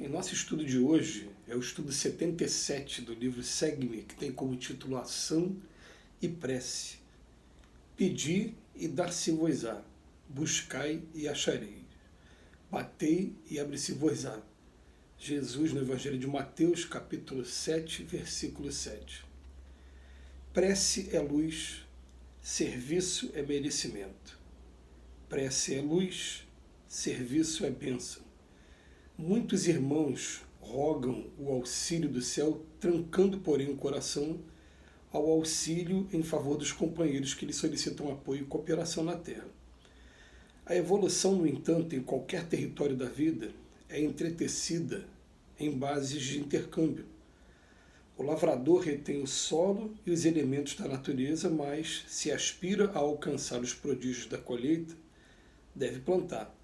Em nosso estudo de hoje é o estudo 77 do livro Segue-me, que tem como título Ação e Prece. Pedi e dar-se-vos-á, buscai e achareis, batei e abre-se-vos-á. Jesus no Evangelho de Mateus, capítulo 7, versículo 7. Prece é luz, serviço é merecimento. Prece é luz, serviço é bênção. Muitos irmãos rogam o auxílio do céu, trancando, porém, o coração ao auxílio em favor dos companheiros que lhes solicitam apoio e cooperação na terra. A evolução, no entanto, em qualquer território da vida é entretecida em bases de intercâmbio. O lavrador retém o solo e os elementos da natureza, mas, se aspira a alcançar os prodígios da colheita, deve plantar.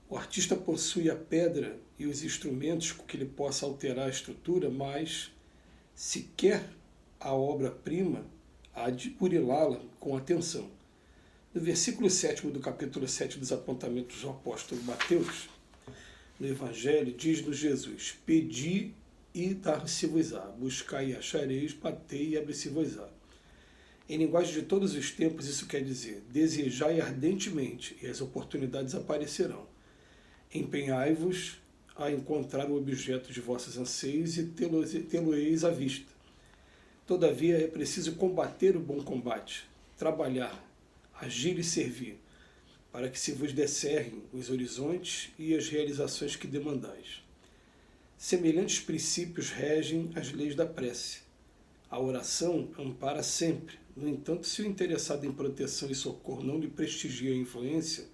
O artista possui a pedra e os instrumentos com que ele possa alterar a estrutura, mas, se quer a obra-prima, há de burilá-la com atenção. No versículo 7 do capítulo 7 dos apontamentos do apóstolo Mateus, no Evangelho, diz-nos Jesus: Pedi e dar-se-vos-á, buscai e achareis, batei e abre-se-vos-á. Em linguagem de todos os tempos, isso quer dizer: desejai ardentemente e as oportunidades aparecerão. Empenhai-vos a encontrar o objeto de vossos anseios e tê-lo-eis à vista. Todavia é preciso combater o bom combate, trabalhar, agir e servir, para que se vos descerrem os horizontes e as realizações que demandais. Semelhantes princípios regem as leis da prece. A oração ampara sempre. No entanto, se o interessado em proteção e socorro não lhe prestigia a influência,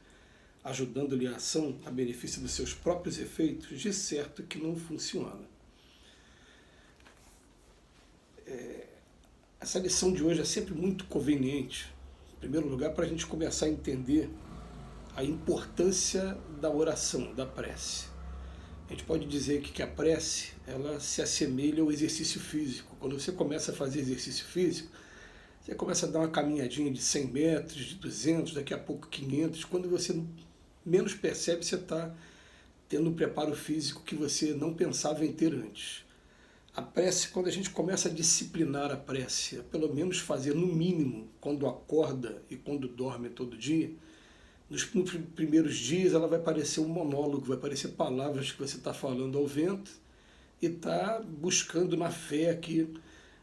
ajudando-lhe a ação a benefício dos seus próprios efeitos, de certo que não funciona. Essa lição de hoje é sempre muito conveniente, em primeiro lugar, para a gente começar a entender a importância da oração, da prece. A gente pode dizer que a prece, ela se assemelha ao exercício físico. Quando você começa a fazer exercício físico, você começa a dar uma caminhadinha de 100 metros, de 200, daqui a pouco 500. Quando você menos percebe, você está tendo um preparo físico que você não pensava em ter antes. A prece, quando a gente começa a disciplinar a prece, pelo menos fazer no mínimo, quando acorda e quando dorme todo dia, nos primeiros dias ela vai parecer um monólogo, vai parecer palavras que você está falando ao vento e está buscando na fé aqui,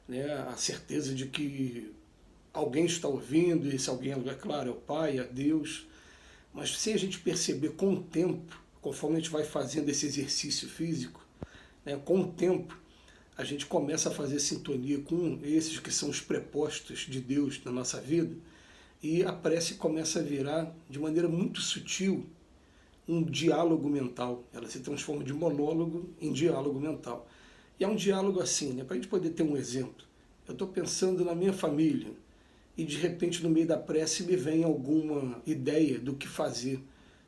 né, a certeza de que alguém está ouvindo, e esse alguém, é claro, é o Pai, é Deus. Mas sem a gente perceber com o tempo, conforme a gente vai fazendo esse exercício físico, né, com o tempo, a gente começa a fazer sintonia com esses que são os prepostos de Deus na nossa vida, e a prece começa a virar, de maneira muito sutil, um diálogo mental. Ela se transforma de monólogo em diálogo mental. E é um diálogo assim, né, para a gente poder ter um exemplo. Eu estou pensando na minha família, e de repente no meio da prece me vem alguma ideia do que fazer.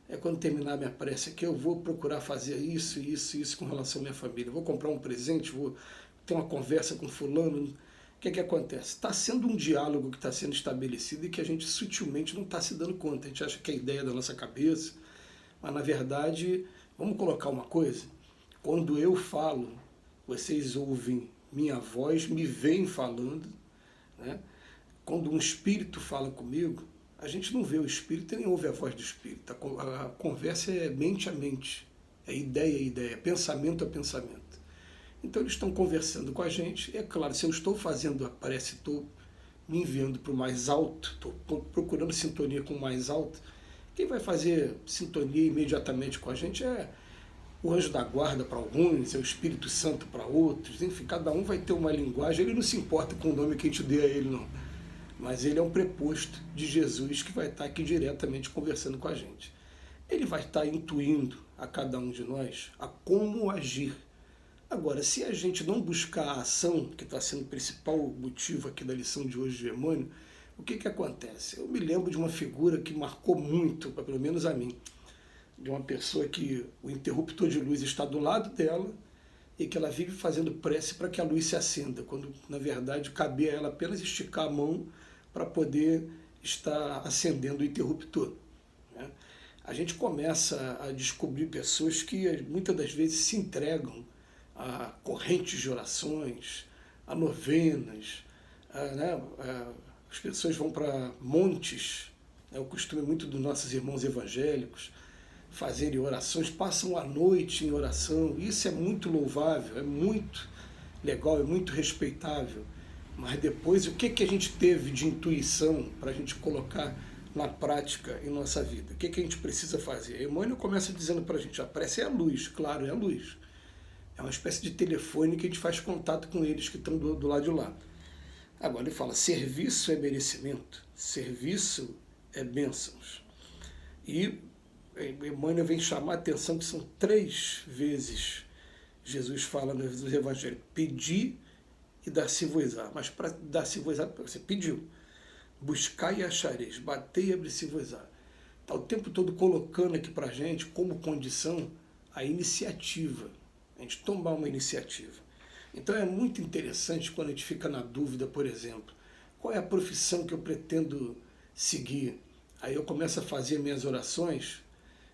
É quando terminar a minha prece aqui, eu vou procurar fazer isso, isso, isso com relação à minha família. Vou comprar um presente, vou ter uma conversa com fulano. O que acontece? Está sendo um diálogo que está sendo estabelecido e que a gente sutilmente não está se dando conta. A gente acha que é ideia da nossa cabeça, mas na verdade, vamos colocar uma coisa. Quando eu falo, vocês ouvem minha voz, me veem falando, né? Quando um espírito fala comigo, a gente não vê o espírito e nem ouve a voz do espírito. A conversa é mente a mente, é ideia a ideia, pensamento a pensamento. Então eles estão conversando com a gente. É claro, se eu estou fazendo a prece, estou me enviando para o mais alto, estou procurando sintonia com o mais alto, quem vai fazer sintonia imediatamente com a gente é o anjo da guarda para alguns, é o Espírito Santo para outros. Enfim, cada um vai ter uma linguagem. Ele não se importa com o nome que a gente dê a ele, não. Mas ele é um preposto de Jesus que vai estar aqui diretamente conversando com a gente. Ele vai estar intuindo a cada um de nós a como agir. Agora, se a gente não buscar a ação, que está sendo o principal motivo aqui da lição de hoje de Emmanuel, o que acontece? Eu me lembro de uma figura que marcou muito, pelo menos a mim, de uma pessoa que o interruptor de luz está do lado dela e que ela vive fazendo prece para que a luz se acenda, quando, na verdade, cabia a ela apenas esticar a mão para poder estar acendendo o interruptor, né? a gente começa a descobrir pessoas que muitas das vezes se entregam a correntes de orações, a novenas, né, as pessoas vão para montes, é o costume muito dos nossos irmãos evangélicos, fazerem orações, passam a noite em oração. Isso é muito louvável, é muito legal, é muito respeitável. Mas depois, o que a gente teve de intuição para a gente colocar na prática em nossa vida? O que a gente precisa fazer? Emmanuel começa dizendo para a gente, a prece é a luz, claro, é a luz. É uma espécie de telefone que a gente faz contato com eles que estão do lado de lá. Agora ele fala, serviço é merecimento, serviço é bênçãos. E Emmanuel vem chamar a atenção que são 3 vezes Jesus fala nos evangelhos, pedir e dar-se-vos-á. Mas para dar-se-vos-á, você pediu. Buscai e achareis, batei e abri-se-vos-á. Está o tempo todo colocando aqui para a gente como condição a iniciativa, a gente tomar uma iniciativa. Então é muito interessante quando a gente fica na dúvida, por exemplo, qual é a profissão que eu pretendo seguir? Aí eu começo a fazer minhas orações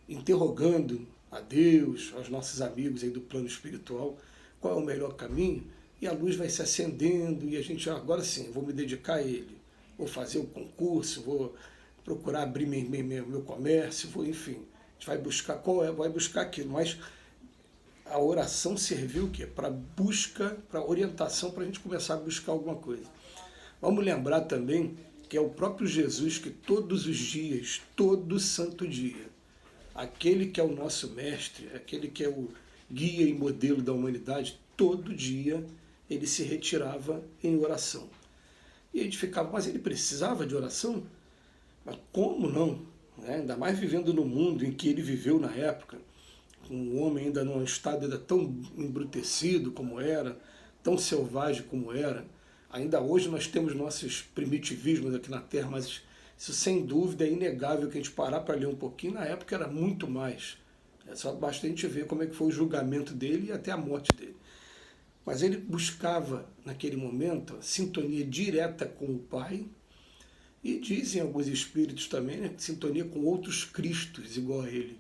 interrogando a Deus, aos nossos amigos aí do plano espiritual, qual é o melhor caminho, e a luz vai se acendendo, e a gente, agora sim, vou me dedicar a ele, vou fazer o concurso, vou procurar abrir meu comércio, vou, enfim, a gente vai buscar vai buscar aquilo, mas a oração serviu o quê? Para busca, para orientação, para a gente começar a buscar alguma coisa. Vamos lembrar também que é o próprio Jesus que todos os dias, todo santo dia, aquele que é o nosso mestre, aquele que é o guia e modelo da humanidade, todo dia ele se retirava em oração. E a gente ficava, mas ele precisava de oração? Mas como não? Né? Ainda mais vivendo no mundo em que ele viveu na época, um homem ainda num estado ainda tão embrutecido como era, tão selvagem como era. Ainda hoje nós temos nossos primitivismos aqui na Terra, mas isso sem dúvida é inegável que a gente parar para ler um pouquinho. Na época era muito mais. É só basta a gente ver como é que foi o julgamento dele e até a morte dele. Mas ele buscava, naquele momento, a sintonia direta com o Pai, e dizem alguns espíritos também, né, sintonia com outros Cristos igual a ele.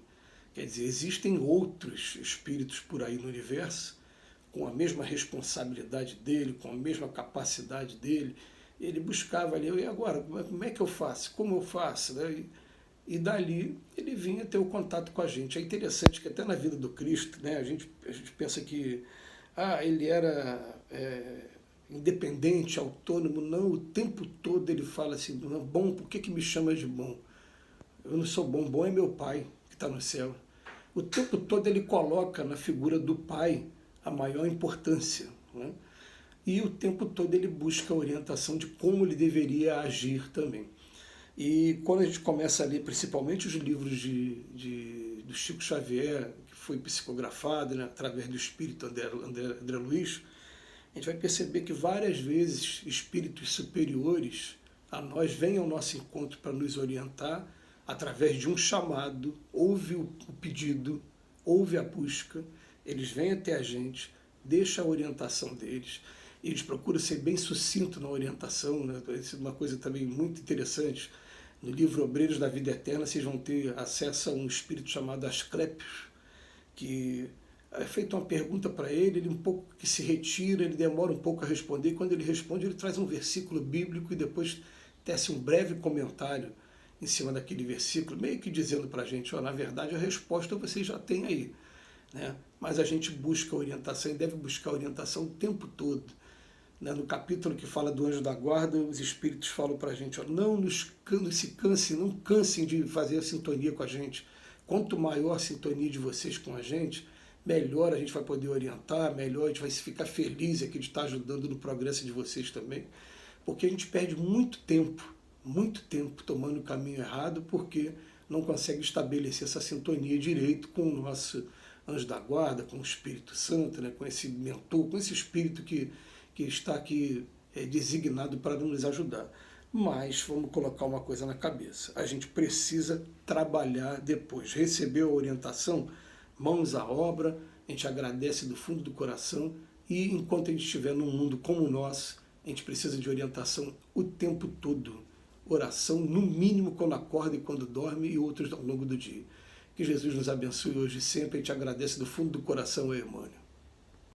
Quer dizer, existem outros espíritos por aí no universo, com a mesma responsabilidade dele, com a mesma capacidade dele. Ele buscava ali, e agora, como é que eu faço? Como eu faço? Né? E dali ele vinha ter o contato com a gente. É interessante que até na vida do Cristo, né, a gente pensa que ele era independente, autônomo. Não, o tempo todo ele fala assim, bom, por que me chama de bom? Eu não sou bom, bom é meu Pai que está no céu. O tempo todo ele coloca na figura do Pai a maior importância, né? E o tempo todo ele busca a orientação de como ele deveria agir também. E quando a gente começa a ler, principalmente os livros do Chico Xavier, que foi psicografado, né, através do espírito André Luiz, a gente vai perceber que várias vezes espíritos superiores a nós vêm ao nosso encontro para nos orientar através de um chamado, houve o pedido, houve a busca, eles vêm até a gente, deixa a orientação deles, e eles procuram ser bem sucinto na orientação, né? Isso é uma coisa também muito interessante. No livro Obreiros da Vida Eterna, vocês vão ter acesso a um espírito chamado Asclépios, que é feita uma pergunta para ele, ele um pouco que se retira, ele demora um pouco a responder, e quando ele responde, ele traz um versículo bíblico e depois tece um breve comentário em cima daquele versículo, meio que dizendo para a gente, na verdade a resposta vocês já têm aí, né? Mas a gente busca orientação e deve buscar orientação o tempo todo. No capítulo que fala do anjo da guarda, os espíritos falam para a gente, não se cansem, não cansem de fazer a sintonia com a gente. Quanto maior a sintonia de vocês com a gente, melhor a gente vai poder orientar, melhor a gente vai ficar feliz aqui de estar ajudando no progresso de vocês também, porque a gente perde muito tempo tomando o caminho errado, porque não consegue estabelecer essa sintonia direito com o nosso anjo da guarda, com o Espírito Santo, né, com esse mentor, com esse espírito que está aqui designado para nos ajudar. Mas vamos colocar uma coisa na cabeça, a gente precisa trabalhar depois, receber a orientação, mãos à obra, a gente agradece do fundo do coração, e enquanto a gente estiver num mundo como o nosso, a gente precisa de orientação o tempo todo. oração, no mínimo quando acorda e quando dorme, e outros ao longo do dia. Que Jesus nos abençoe hoje e sempre. A gente agradece do fundo do coração, Emmanuel.